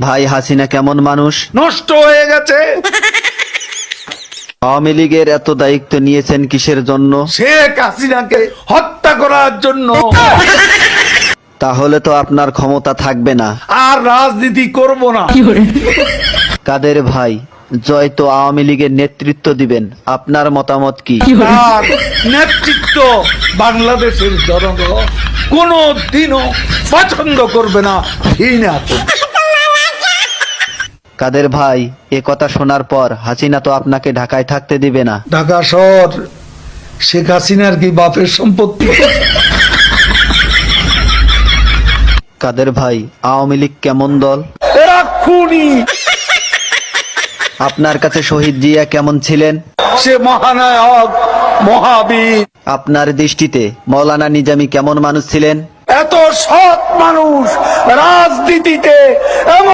ভাই হাসিনা কেমন মানুষ? নষ্ট হয়ে গেছে। আওয়ামী লীগের এত দায়িত্ব নিয়েছেন কিসের জন্য? শেখ হাসিনাকে হত্যা করার জন্য। তাহলে তো আপনার ক্ষমতা থাকবে না। আর রাজনীতি করব না। কাদের ভাই, জয় তো আওয়ামী লীগের নেতৃত্ব দিবেন, আপনার মতামত কি? তার নেতৃত্ব বাংলাদেশের জনগণ কোনো দিনও পছন্দ করবে না, ঘৃণা করবে। কাদের ভাই, এ কথা শোনার পর হাসিনা তো আপনাকে ঢাকায় থাকতে দিবে না। ঢাকা শহর শেখ হাসিনার কি বাপের সম্পত্তি? কাদের ভাই, আওয়ামী লীগ কেমন দল? এরা খুনি। আপনার কাছে শহীদ জিয়া কেমন ছিলেন? সে মহানায়ক, মহাবীর। আপনার দৃষ্টিতে মৌলানা নিজামী কেমন মানুষ ছিলেন? এত সৎ মানুষ রাজনীতিতে এমন